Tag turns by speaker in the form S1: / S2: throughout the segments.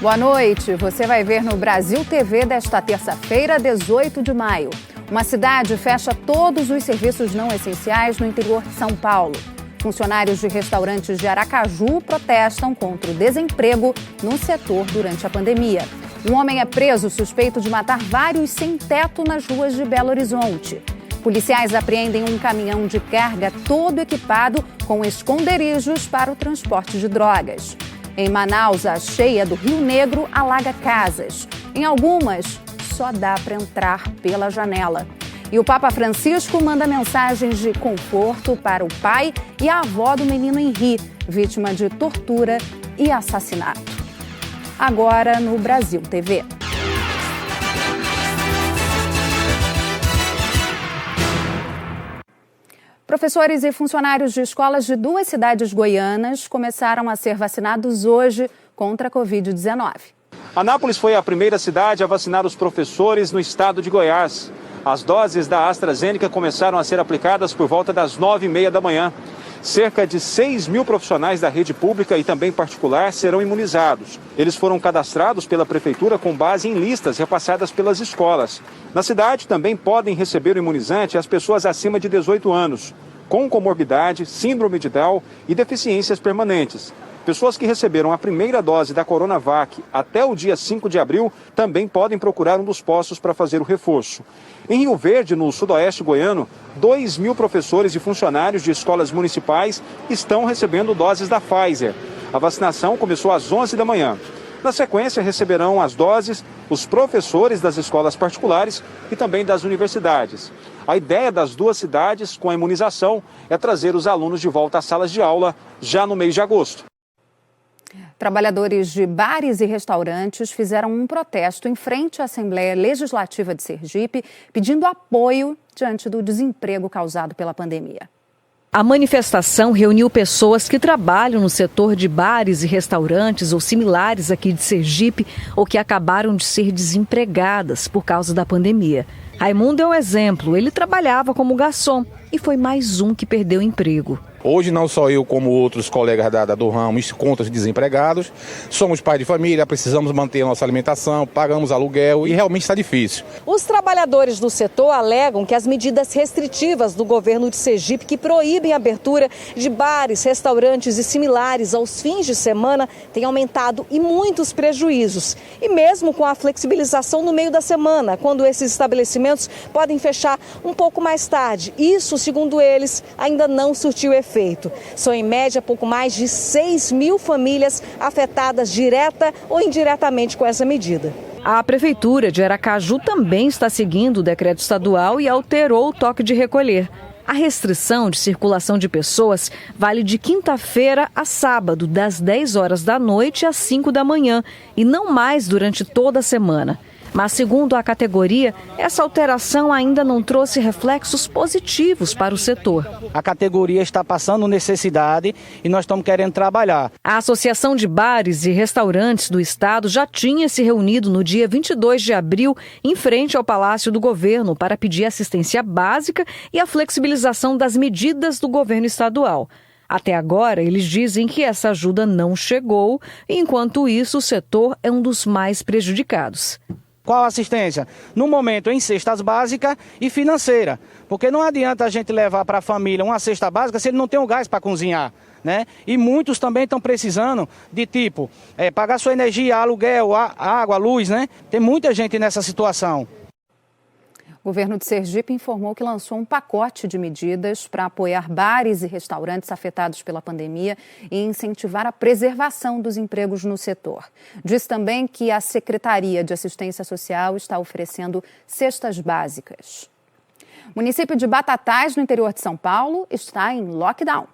S1: Boa noite. Você vai ver no Brasil TV desta terça-feira, 18 de maio. Uma cidade fecha todos os serviços não essenciais no interior de São Paulo. Funcionários de restaurantes de Aracaju protestam contra o desemprego no setor durante a pandemia. Um homem é preso suspeito de matar vários sem-teto nas ruas de Belo Horizonte. Policiais apreendem um caminhão de carga todo equipado com esconderijos para o transporte de drogas. Em Manaus, a cheia do Rio Negro alaga casas. Em algumas, só dá para entrar pela janela. E o Papa Francisco manda mensagens de conforto para o pai e a avó do menino Henri, vítima de tortura e assassinato. Agora no Brasil TV. Professores e funcionários de escolas de 2 cidades goianas começaram a ser vacinados hoje contra a Covid-19.
S2: Anápolis foi a primeira cidade a vacinar os professores no estado de Goiás. As doses da AstraZeneca começaram a ser aplicadas por volta das 9h30 da manhã. Cerca de 6 mil profissionais da rede pública e também particular serão imunizados. Eles foram cadastrados pela prefeitura com base em listas repassadas pelas escolas. Na cidade também podem receber o imunizante as pessoas acima de 18 anos, com comorbidade, síndrome de Down e deficiências permanentes. Pessoas que receberam a primeira dose da Coronavac até o dia 5 de abril também podem procurar um dos postos para fazer o reforço. Em Rio Verde, no sudoeste goiano, 2 mil professores e funcionários de escolas municipais estão recebendo doses da Pfizer. A vacinação começou às 11 da manhã. Na sequência, receberão as doses os professores das escolas particulares e também das universidades. A ideia das 2 cidades com a imunização é trazer os alunos de volta às salas de aula já no mês de agosto.
S1: Trabalhadores de bares e restaurantes fizeram um protesto em frente à Assembleia Legislativa de Sergipe, pedindo apoio diante do desemprego causado pela pandemia.
S3: A manifestação reuniu pessoas que trabalham no setor de bares e restaurantes ou similares aqui de Sergipe ou que acabaram de ser desempregadas por causa da pandemia. Raimundo é um exemplo. Ele trabalhava como garçom e foi mais um que perdeu o emprego.
S4: Hoje não só eu como outros colegas do ramo encontram desempregados, somos pais de família, precisamos manter a nossa alimentação, pagamos aluguel e realmente está difícil.
S3: Os trabalhadores do setor alegam que as medidas restritivas do governo de Sergipe que proíbem a abertura de bares, restaurantes e similares aos fins de semana têm aumentado e muitos prejuízos. E mesmo com a flexibilização no meio da semana, quando esses estabelecimentos podem fechar um pouco mais tarde, isso, segundo eles, ainda não surtiu efeito. São, em média, pouco mais de 6 mil famílias afetadas direta ou indiretamente com essa medida. A Prefeitura de Aracaju também está seguindo o decreto estadual e alterou o toque de recolher. A restrição de circulação de pessoas vale de quinta-feira a sábado, das 10 horas da noite às 5 da manhã, e não mais durante toda a semana. Mas, segundo a categoria, essa alteração ainda não trouxe reflexos positivos para o setor.
S5: A categoria está passando necessidade e nós estamos querendo trabalhar.
S3: A Associação de Bares e Restaurantes do Estado já tinha se reunido no dia 22 de abril em frente ao Palácio do Governo para pedir assistência básica e a flexibilização das medidas do governo estadual. Até agora, eles dizem que essa ajuda não chegou, e, enquanto isso, o setor é um dos mais prejudicados.
S5: Qual assistência? No momento, em cestas básicas e financeira. Porque não adianta a gente levar para a família uma cesta básica se ele não tem o gás para cozinhar, né? E muitos também estão precisando de pagar sua energia, aluguel, água, luz, né? Tem muita gente nessa situação.
S1: O governo de Sergipe informou que lançou um pacote de medidas para apoiar bares e restaurantes afetados pela pandemia e incentivar a preservação dos empregos no setor. Diz também que a Secretaria de Assistência Social está oferecendo cestas básicas. O município de Batatais, no interior de São Paulo, está em lockdown.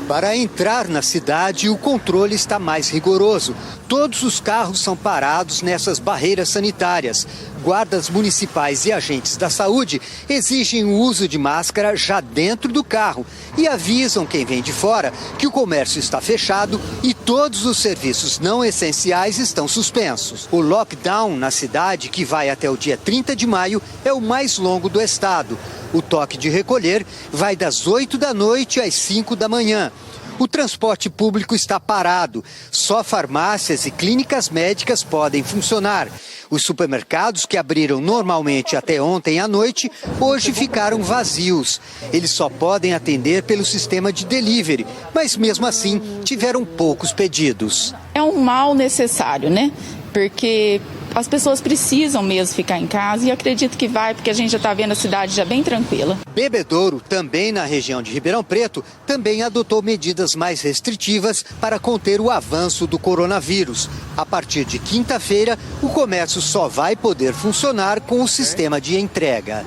S6: Para entrar na cidade, o controle está mais rigoroso. Todos os carros são parados nessas barreiras sanitárias. Guardas municipais e agentes da saúde exigem o uso de máscara já dentro do carro e avisam quem vem de fora que o comércio está fechado e todos os serviços não essenciais estão suspensos. O lockdown na cidade, que vai até o dia 30 de maio, é o mais longo do estado. O toque de recolher vai das 8 da noite às 5 da manhã. O transporte público está parado. Só farmácias e clínicas médicas podem funcionar. Os supermercados, que abriram normalmente até ontem à noite, hoje ficaram vazios. Eles só podem atender pelo sistema de delivery, mas mesmo assim tiveram poucos pedidos.
S7: É um mal necessário, né? Porque as pessoas precisam mesmo ficar em casa e acredito que vai, porque a gente já está vendo a cidade já bem tranquila.
S6: Bebedouro, também na região de Ribeirão Preto, também adotou medidas mais restritivas para conter o avanço do coronavírus. A partir de quinta-feira, o comércio só vai poder funcionar com o sistema de entrega.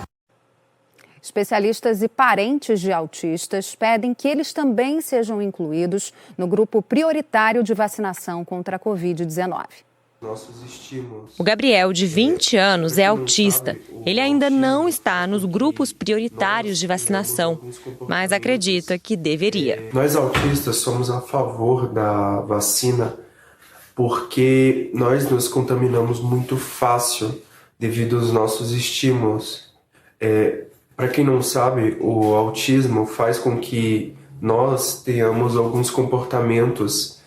S1: Especialistas e parentes de autistas pedem que eles também sejam incluídos no grupo prioritário de vacinação contra a Covid-19.
S8: O Gabriel, de 20 anos, é autista. Ele ainda não está nos grupos prioritários de vacinação, mas acredita que deveria.
S9: Nós autistas somos a favor da vacina porque nós nos contaminamos muito fácil devido aos nossos estímulos. Para quem não sabe, o autismo faz com que nós tenhamos alguns comportamentos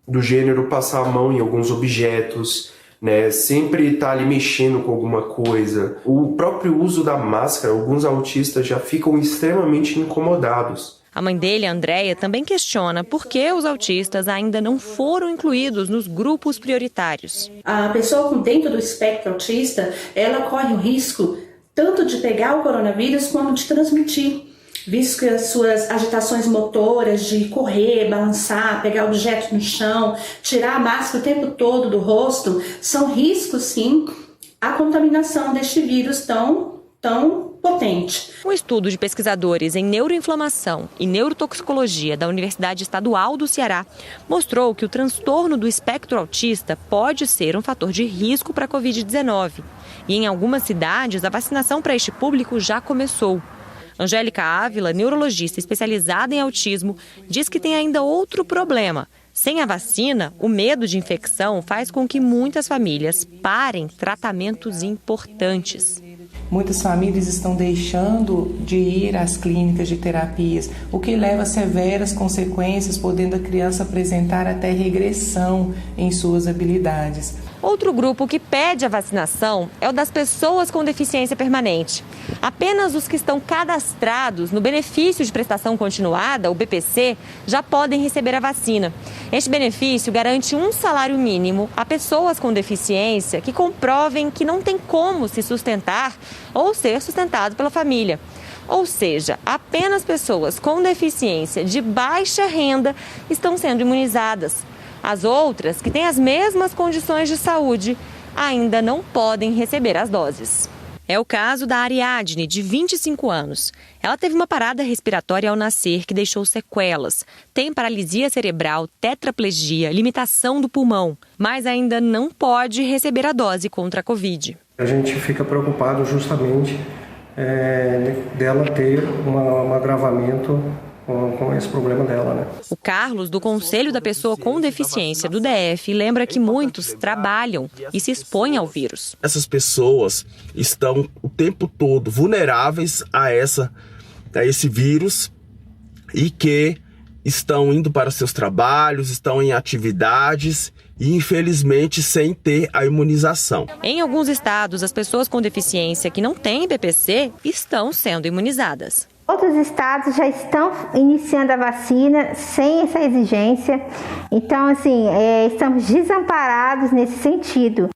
S9: do gênero passar a mão em alguns objetos, né? Sempre estar ali mexendo com alguma coisa. O próprio uso da máscara, alguns autistas já ficam extremamente incomodados.
S8: A mãe dele, a Andréia, também questiona por que os autistas ainda não foram incluídos nos grupos prioritários.
S10: A pessoa dentro do espectro autista, ela corre o risco tanto de pegar o coronavírus como de transmitir, visto que as suas agitações motoras de correr, balançar, pegar objetos no chão, tirar a máscara o tempo todo do rosto, são riscos, sim, à contaminação deste vírus tão potente.
S8: Um estudo de pesquisadores em neuroinflamação e neurotoxicologia da Universidade Estadual do Ceará mostrou que o transtorno do espectro autista pode ser um fator de risco para a Covid-19. E em algumas cidades, a vacinação para este público já começou. Angélica Ávila, neurologista especializada em autismo, diz que tem ainda outro problema. Sem a vacina, o medo de infecção faz com que muitas famílias parem tratamentos importantes.
S11: Muitas famílias estão deixando de ir às clínicas de terapias, o que leva a severas consequências, podendo a criança apresentar até regressão em suas habilidades.
S8: Outro grupo que pede a vacinação é o das pessoas com deficiência permanente. Apenas os que estão cadastrados no benefício de prestação continuada, o BPC, já podem receber a vacina. Este benefício garante um salário mínimo a pessoas com deficiência que comprovem que não tem como se sustentar ou ser sustentado pela família. Ou seja, apenas pessoas com deficiência de baixa renda estão sendo imunizadas. As outras, que têm as mesmas condições de saúde, ainda não podem receber as doses. É o caso da Ariadne, de 25 anos. Ela teve uma parada respiratória ao nascer que deixou sequelas. Tem paralisia cerebral, tetraplegia, limitação do pulmão, mas ainda não pode receber a dose contra a Covid.
S9: A gente fica preocupado justamente dela ter um agravamento com esse problema dela, né?
S8: O Carlos, do Conselho da Pessoa com Deficiência do DF, lembra que muitos trabalham e se expõem ao vírus.
S12: Essas pessoas estão o tempo todo vulneráveis a esse vírus e que estão indo para seus trabalhos, estão em atividades e, infelizmente, sem ter a imunização.
S8: Em alguns estados, as pessoas com deficiência que não têm BPC estão sendo imunizadas.
S13: Outros estados já estão iniciando a vacina sem essa exigência. Então, estamos desamparados nesse sentido.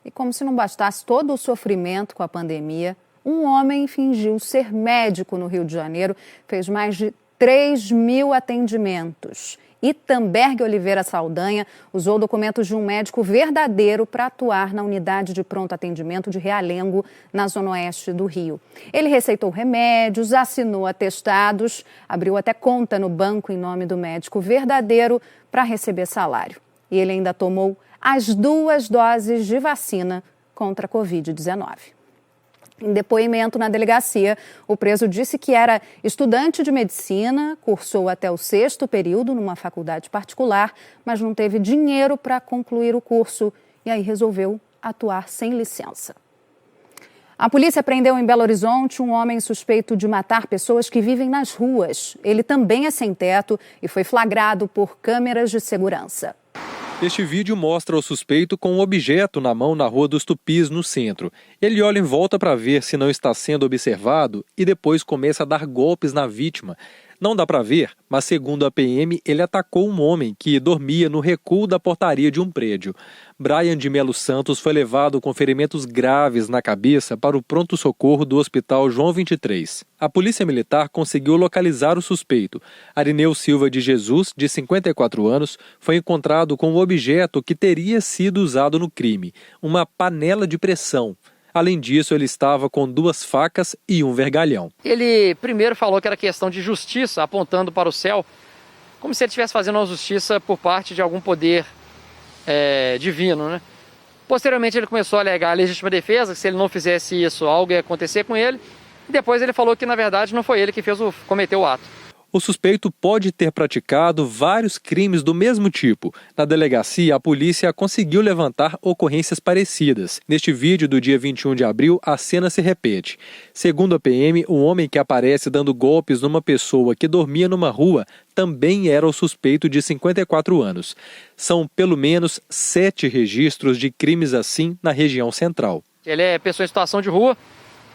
S1: E como se não bastasse todo o sofrimento com a pandemia, um homem fingiu ser médico no Rio de Janeiro, fez mais de 3.000 atendimentos. Itamberg Oliveira Saldanha usou documentos de um médico verdadeiro para atuar na unidade de pronto atendimento de Realengo, na zona oeste do Rio. Ele receitou remédios, assinou atestados, abriu até conta no banco em nome do médico verdadeiro para receber salário. E ele ainda tomou as 2 doses de vacina contra a Covid-19. Em depoimento na delegacia, o preso disse que era estudante de medicina, cursou até o 6º período numa faculdade particular, mas não teve dinheiro para concluir o curso e aí resolveu atuar sem licença. A polícia prendeu em Belo Horizonte um homem suspeito de matar pessoas que vivem nas ruas. Ele também é sem teto e foi flagrado por câmeras de segurança.
S14: Este vídeo mostra o suspeito com um objeto na mão na Rua dos Tupis, no centro. Ele olha em volta para ver se não está sendo observado e depois começa a dar golpes na vítima. Não dá para ver, mas segundo a PM, ele atacou um homem que dormia no recuo da portaria de um prédio. Brian de Melo Santos foi levado com ferimentos graves na cabeça para o pronto-socorro do Hospital João 23. A Polícia Militar conseguiu localizar o suspeito. Arineu Silva de Jesus, de 54 anos, foi encontrado com um objeto que teria sido usado no crime, uma panela de pressão. Além disso, ele estava com 2 facas e um vergalhão.
S15: Ele primeiro falou que era questão de justiça, apontando para o céu, como se ele estivesse fazendo uma justiça por parte de algum poder divino, né? Posteriormente, ele começou a alegar a legítima defesa, que se ele não fizesse isso, algo ia acontecer com ele. E depois ele falou que, na verdade, não foi ele que cometeu o ato.
S14: O suspeito pode ter praticado vários crimes do mesmo tipo. Na delegacia, a polícia conseguiu levantar ocorrências parecidas. Neste vídeo do dia 21 de abril, a cena se repete. Segundo a PM, o homem que aparece dando golpes numa pessoa que dormia numa rua também era o suspeito de 54 anos. São pelo menos 7 registros de crimes assim na região central.
S15: Ele é pessoa em situação de rua,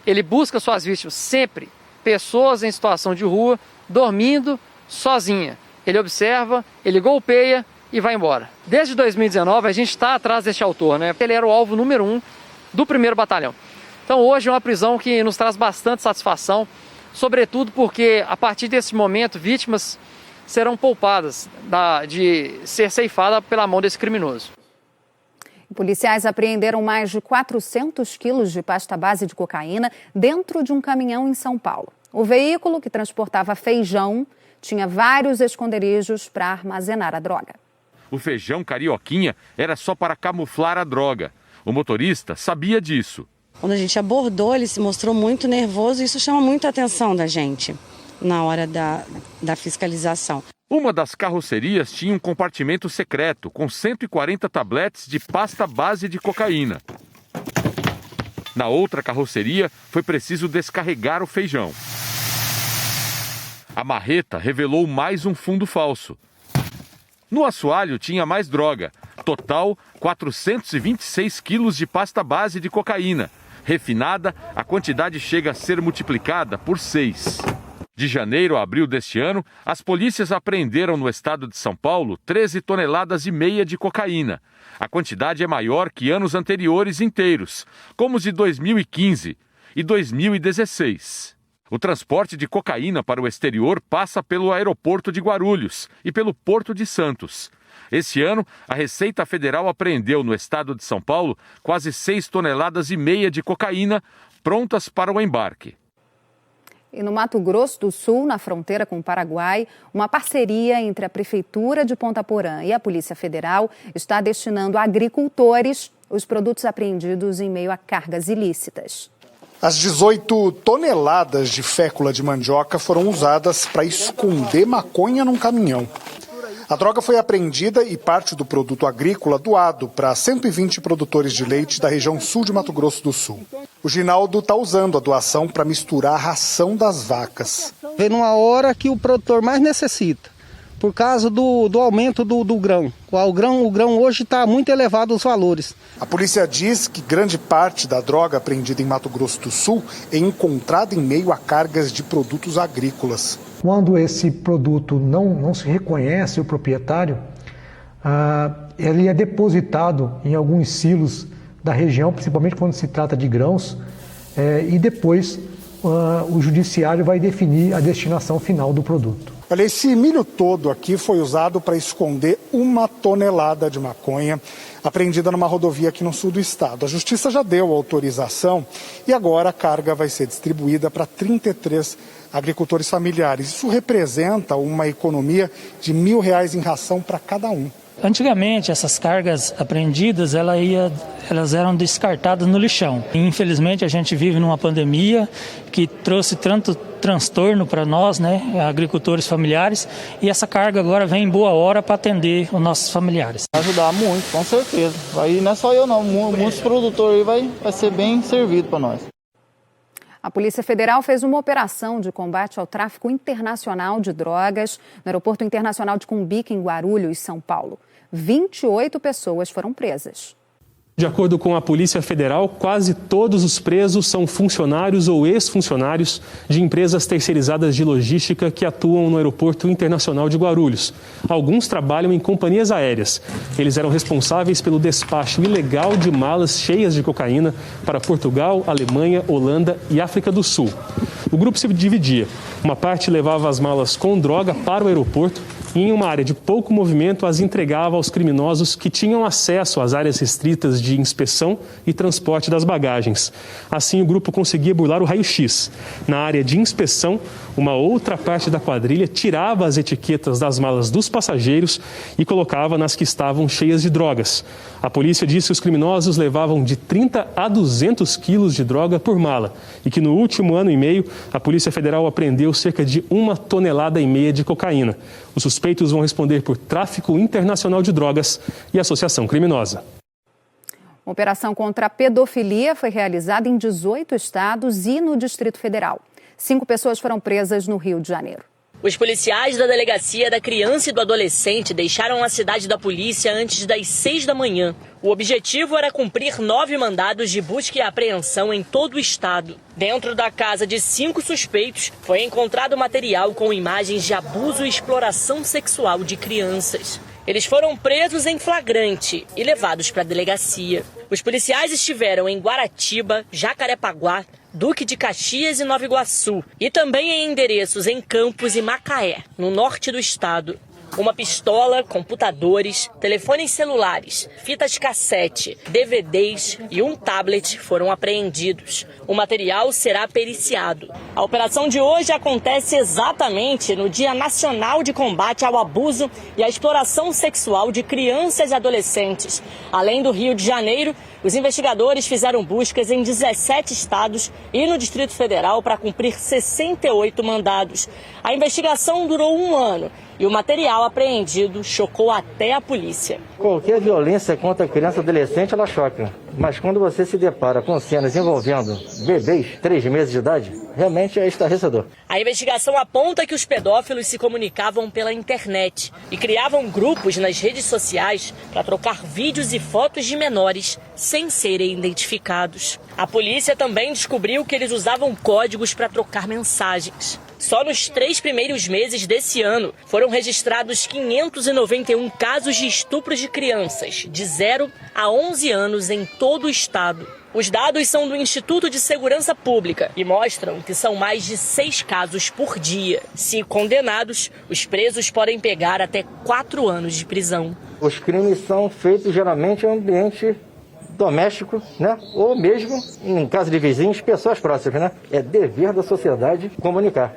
S15: ele busca suas vítimas sempre, pessoas em situação de rua, dormindo sozinha. Ele observa, ele golpeia e vai embora. Desde 2019 a gente está atrás deste autor, né? Ele era o alvo número 1 do 1º Batalhão. Então hoje é uma prisão que nos traz bastante satisfação, sobretudo porque a partir desse momento vítimas serão poupadas de ser ceifada pela mão desse criminoso.
S1: Policiais apreenderam mais de 400 quilos de pasta base de cocaína dentro de um caminhão em São Paulo. O veículo, que transportava feijão, tinha vários esconderijos para armazenar a droga.
S16: O feijão carioquinha era só para camuflar a droga. O motorista sabia disso.
S17: Quando a gente abordou, ele se mostrou muito nervoso e isso chama muito a atenção da gente na hora da fiscalização.
S16: Uma das carrocerias tinha um compartimento secreto com 140 tabletes de pasta base de cocaína. Na outra carroceria, foi preciso descarregar o feijão. A marreta revelou mais um fundo falso. No assoalho tinha mais droga. Total, 426 quilos de pasta base de cocaína. Refinada, a quantidade chega a ser multiplicada por 6. De janeiro a abril deste ano, as polícias apreenderam no estado de São Paulo 13,5 toneladas de cocaína. A quantidade é maior que anos anteriores inteiros, como os de 2015 e 2016. O transporte de cocaína para o exterior passa pelo aeroporto de Guarulhos e pelo Porto de Santos. Esse ano, a Receita Federal apreendeu no estado de São Paulo quase 6,5 toneladas de cocaína prontas para o embarque.
S1: E no Mato Grosso do Sul, na fronteira com o Paraguai, uma parceria entre a Prefeitura de Ponta Porã e a Polícia Federal está destinando a agricultores os produtos apreendidos em meio a cargas ilícitas.
S18: As 18 toneladas de fécula de mandioca foram usadas para esconder maconha num caminhão. A droga foi apreendida e parte do produto agrícola doado para 120 produtores de leite da região sul de Mato Grosso do Sul. O Ginaldo está usando a doação para misturar a ração das vacas.
S19: Vem numa hora que o produtor mais necessita, por causa do aumento do grão. O grão hoje está muito elevado os valores.
S18: A polícia diz que grande parte da droga apreendida em Mato Grosso do Sul é encontrada em meio a cargas de produtos agrícolas.
S20: Quando esse produto não se reconhece o proprietário, ele é depositado em alguns silos da região, principalmente quando se trata de grãos, e depois o judiciário vai definir a destinação final do produto.
S18: Olha, esse milho todo aqui foi usado para esconder 1 tonelada de maconha apreendida numa rodovia aqui no sul do estado. A justiça já deu autorização e agora a carga vai ser distribuída para 33 agricultores familiares. Isso representa uma economia de R$1.000 em ração para cada um.
S21: Antigamente, essas cargas apreendidas, elas eram descartadas no lixão. Infelizmente, a gente vive numa pandemia que trouxe tanto transtorno para nós, agricultores familiares, e essa carga agora vem em boa hora para atender os nossos familiares.
S22: Vai ajudar muito, com certeza. Aí não é só eu não, muitos produtores vai ser bem servido para nós.
S1: A Polícia Federal fez uma operação de combate ao tráfico internacional de drogas no Aeroporto Internacional de Cumbica, em Guarulhos, São Paulo. 28 pessoas foram presas.
S2: De acordo com a Polícia Federal, quase todos os presos são funcionários ou ex-funcionários de empresas terceirizadas de logística que atuam no Aeroporto Internacional de Guarulhos. Alguns trabalham em companhias aéreas. Eles eram responsáveis pelo despacho ilegal de malas cheias de cocaína para Portugal, Alemanha, Holanda e África do Sul. O grupo se dividia. Uma parte levava as malas com droga para o aeroporto e, em uma área de pouco movimento, as entregava aos criminosos que tinham acesso às áreas restritas de inspeção e transporte das bagagens. Assim, o grupo conseguia burlar o raio-x. Na área de inspeção, uma outra parte da quadrilha tirava as etiquetas das malas dos passageiros e colocava nas que estavam cheias de drogas. A polícia disse que os criminosos levavam de 30 a 200 quilos de droga por mala e que no último ano e meio a Polícia Federal apreendeu cerca de 1,5 toneladas de cocaína. Os suspeitos vão responder por tráfico internacional de drogas e associação criminosa.
S1: Uma operação contra a pedofilia foi realizada em 18 estados e no Distrito Federal. 5 pessoas foram presas no Rio de Janeiro.
S22: Os policiais da Delegacia da Criança e do Adolescente deixaram a cidade da polícia antes das 6 da manhã. O objetivo era cumprir 9 mandados de busca e apreensão em todo o estado. Dentro da casa de 5 suspeitos, foi encontrado material com imagens de abuso e exploração sexual de crianças. Eles foram presos em flagrante e levados para a delegacia. Os policiais estiveram em Guaratiba, Jacarepaguá, Duque de Caxias e Nova Iguaçu, e também em endereços em Campos e Macaé, no norte do estado. Uma pistola, computadores, telefones celulares, fitas cassete, DVDs e um tablet foram apreendidos. O material será periciado. A operação de hoje acontece exatamente no Dia Nacional de Combate ao Abuso e à Exploração Sexual de Crianças e Adolescentes. Além do Rio de Janeiro, os investigadores fizeram buscas em 17 estados e no Distrito Federal para cumprir 68 mandados. A investigação durou 1 ano e o material apreendido chocou até a polícia.
S23: Qualquer violência contra a criança e adolescente, ela choca. Mas quando você se depara com cenas envolvendo bebês, 3 meses de idade, realmente é estarrecedor.
S22: A investigação aponta que os pedófilos se comunicavam pela internet e criavam grupos nas redes sociais para trocar vídeos e fotos de menores sem serem identificados. A polícia também descobriu que eles usavam códigos para trocar mensagens. Só nos 3 primeiros meses desse ano foram registrados 591 casos de estupros de crianças de 0 a 11 anos em todo o estado. Os dados são do Instituto de Segurança Pública e mostram que são mais de 6 casos por dia. Se condenados, os presos podem pegar até 4 anos de prisão.
S23: Os crimes são feitos geralmente em ambiente doméstico, né? Ou mesmo em casa de vizinhos, pessoas próximas, né? É dever da sociedade comunicar.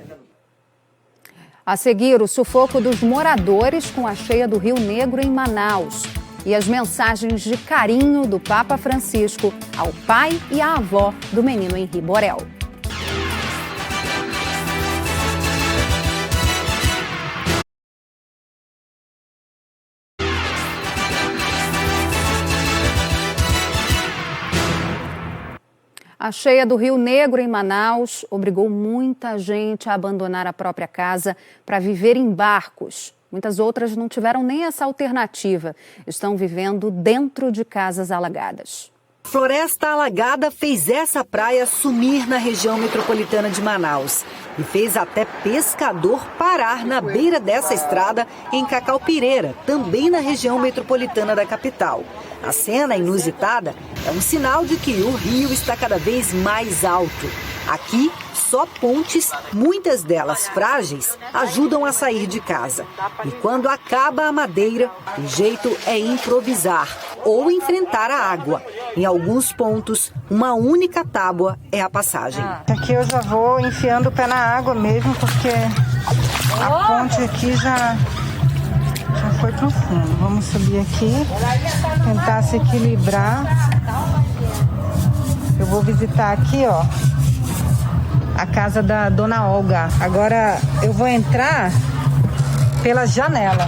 S1: A seguir, o sufoco dos moradores com a cheia do Rio Negro em Manaus e as mensagens de carinho do Papa Francisco ao pai e à avó do menino Henri Borel. A cheia do Rio Negro em Manaus obrigou muita gente a abandonar a própria casa para viver em barcos. Muitas outras não tiveram nem essa alternativa. Estão vivendo dentro de casas alagadas.
S24: Floresta alagada fez essa praia sumir na região metropolitana de Manaus e fez até pescador parar na beira dessa estrada em Cacaupireira, também na região metropolitana da capital. A cena inusitada é um sinal de que o rio está cada vez mais alto. Aqui, só pontes, muitas delas frágeis, ajudam a sair de casa. E quando acaba a madeira, o jeito é improvisar ou enfrentar a água. Em alguns pontos, uma única tábua é a passagem.
S25: Aqui eu já vou enfiando o pé na água mesmo, porque a ponte aqui já foi pro fundo. Vamos subir aqui, tentar se equilibrar. Eu vou visitar aqui, ó, a casa da Dona Olga. Agora eu vou entrar pela janela.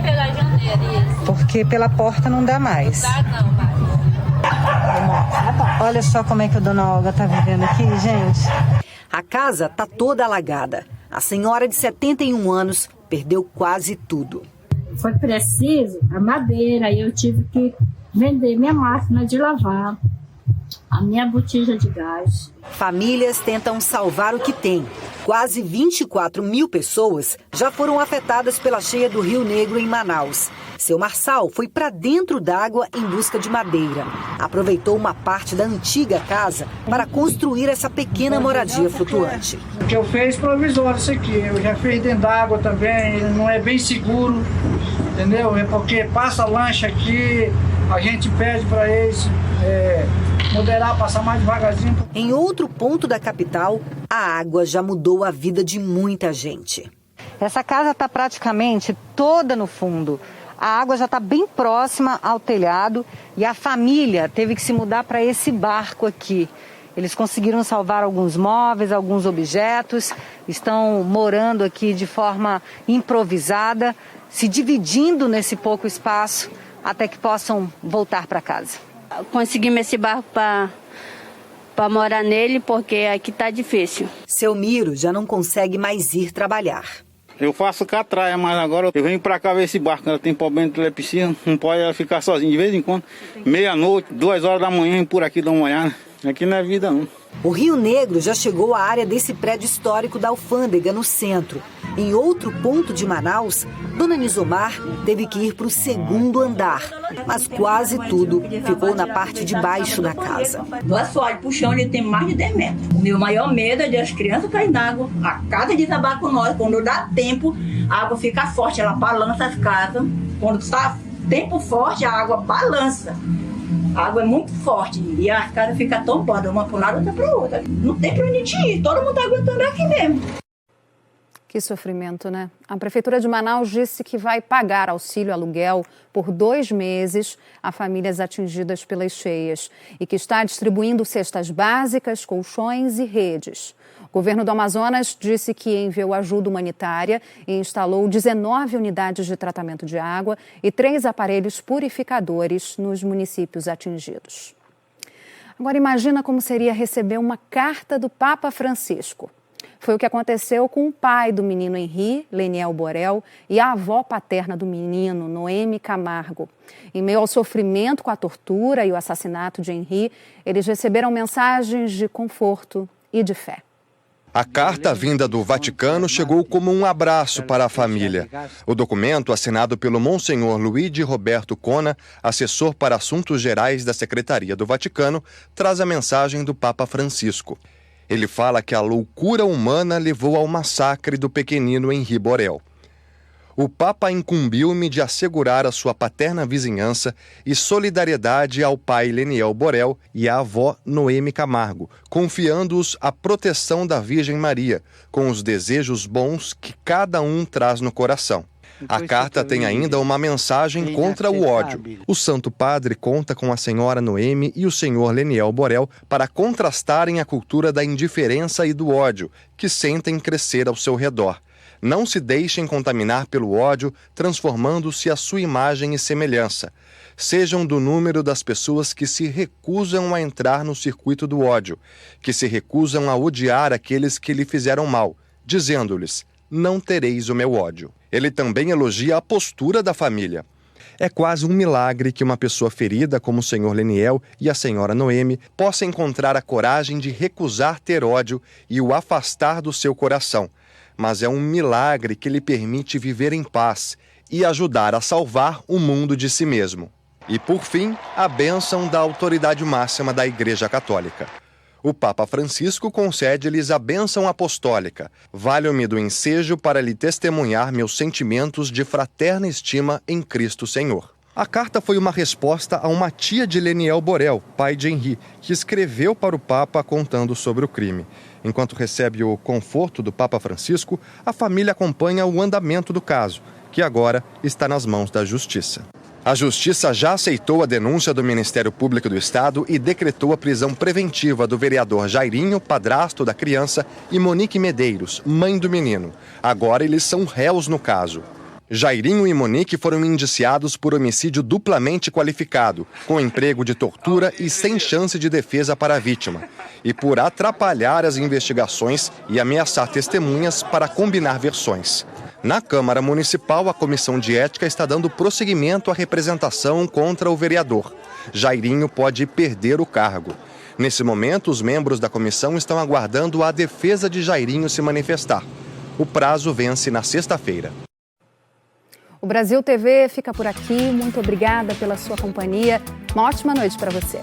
S26: Pela janela, isso.
S25: Porque pela porta não dá mais.
S26: Não dá não, vai.
S25: Olha só como é que a dona Olga está vivendo aqui, gente.
S24: A casa está toda alagada. A senhora de 71 anos perdeu quase tudo.
S3: Foi preciso a madeira e eu tive que vender minha máquina de lavar, a minha botija de gás.
S24: Famílias tentam salvar o que têm. Quase 24 mil pessoas já foram afetadas pela cheia do Rio Negro em Manaus. Seu Marçal foi para dentro d'água em busca de madeira. Aproveitou uma parte da antiga casa para construir essa pequena moradia flutuante.
S4: O que eu fiz provisório isso aqui, eu já fiz dentro d'água também, não é bem seguro, entendeu? É porque passa lancha aqui, a gente pede para eles moderar, passar mais devagarzinho.
S24: Em outro ponto da capital, a água já mudou a vida de muita gente.
S25: Essa casa está praticamente toda no fundo. A água já está bem próxima ao telhado e a família teve que se mudar para esse barco aqui. Eles conseguiram salvar alguns móveis, alguns objetos, estão morando aqui de forma improvisada, se dividindo nesse pouco espaço até que possam voltar para casa.
S5: Conseguimos esse barco para morar nele porque aqui está difícil.
S24: Seu Miro já não consegue mais ir trabalhar.
S4: Eu faço catraia, mas agora eu venho pra cá ver esse barco. Ela tem problema de epilepsia, não pode ficar sozinha. De vez em quando, meia-noite, 2 horas da manhã, por aqui dá uma olhada. Aqui não é vida, não.
S24: O Rio Negro já chegou à área desse prédio histórico da alfândega, no centro. Em outro ponto de Manaus, Dona Nizomar teve que ir para o 2º andar. Mas quase tudo ficou na parte de baixo da casa.
S6: Do assoalho pro chão, ele tem mais de 10 metros. O meu maior medo é de as crianças caírem na água. A casa desabar com nós. Quando dá tempo, a água fica forte, ela balança as casas. Quando está tempo forte, a água balança. A água é muito forte e as casas ficam tombando, uma para um lado, outra para outra. Não tem para onde ir, todo mundo está aguentando aqui mesmo.
S1: Que sofrimento, né? A Prefeitura de Manaus disse que vai pagar auxílio aluguel por 2 meses a famílias atingidas pelas cheias e que está distribuindo cestas básicas, colchões e redes. O governo do Amazonas disse que enviou ajuda humanitária e instalou 19 unidades de tratamento de água e 3 aparelhos purificadores nos municípios atingidos. Agora imagina como seria receber uma carta do Papa Francisco. Foi o que aconteceu com o pai do menino Henri, Leniel Borel, e a avó paterna do menino, Noemi Camargo. Em meio ao sofrimento com a tortura e o assassinato de Henri, eles receberam mensagens de conforto e de fé.
S7: A carta vinda do Vaticano chegou como um abraço para a família. O documento, assinado pelo Monsenhor Luigi Roberto Cona, assessor para assuntos gerais da Secretaria do Vaticano, traz a mensagem do Papa Francisco. Ele fala que a loucura humana levou ao massacre do pequenino Henri Borel. O Papa incumbiu-me de assegurar a sua paterna vizinhança e solidariedade ao pai Leniel Borel e à avó Noemi Camargo, confiando-os à proteção da Virgem Maria, com os desejos bons que cada um traz no coração. A carta tem ainda uma mensagem contra o ódio. O Santo Padre conta com a senhora Noemi e o senhor Leniel Borel para contrastarem a cultura da indiferença e do ódio que sentem crescer ao seu redor. Não se deixem contaminar pelo ódio, transformando-se à sua imagem e semelhança. Sejam do número das pessoas que se recusam a entrar no circuito do ódio, que se recusam a odiar aqueles que lhe fizeram mal, dizendo-lhes: não tereis o meu ódio. Ele também elogia a postura da família. É quase um milagre que uma pessoa ferida como o senhor Leniel e a senhora Noemi possa encontrar a coragem de recusar ter ódio e o afastar do seu coração. Mas é um milagre que lhe permite viver em paz e ajudar a salvar o mundo de si mesmo. E, por fim, a bênção da autoridade máxima da Igreja Católica. O Papa Francisco concede-lhes a bênção apostólica. Valho-me do ensejo para lhe testemunhar meus sentimentos de fraterna estima em Cristo Senhor. A carta foi uma resposta a uma tia de Leniel Borel, pai de Henri, que escreveu para o Papa contando sobre o crime. Enquanto recebe o conforto do Papa Francisco, a família acompanha o andamento do caso, que agora está nas mãos da Justiça. A Justiça já aceitou a denúncia do Ministério Público do Estado e decretou a prisão preventiva do vereador Jairinho, padrasto da criança, e Monique Medeiros, mãe do menino. Agora eles são réus no caso. Jairinho e Monique foram indiciados por homicídio duplamente qualificado, com emprego de tortura e sem chance de defesa para a vítima, e por atrapalhar as investigações e ameaçar testemunhas para combinar versões. Na Câmara Municipal, a Comissão de Ética está dando prosseguimento à representação contra o vereador. Jairinho pode perder o cargo. Nesse momento, os membros da comissão estão aguardando a defesa de Jairinho se manifestar. O prazo vence na sexta-feira.
S1: O Brasil TV fica por aqui. Muito obrigada pela sua companhia. Uma ótima noite para você.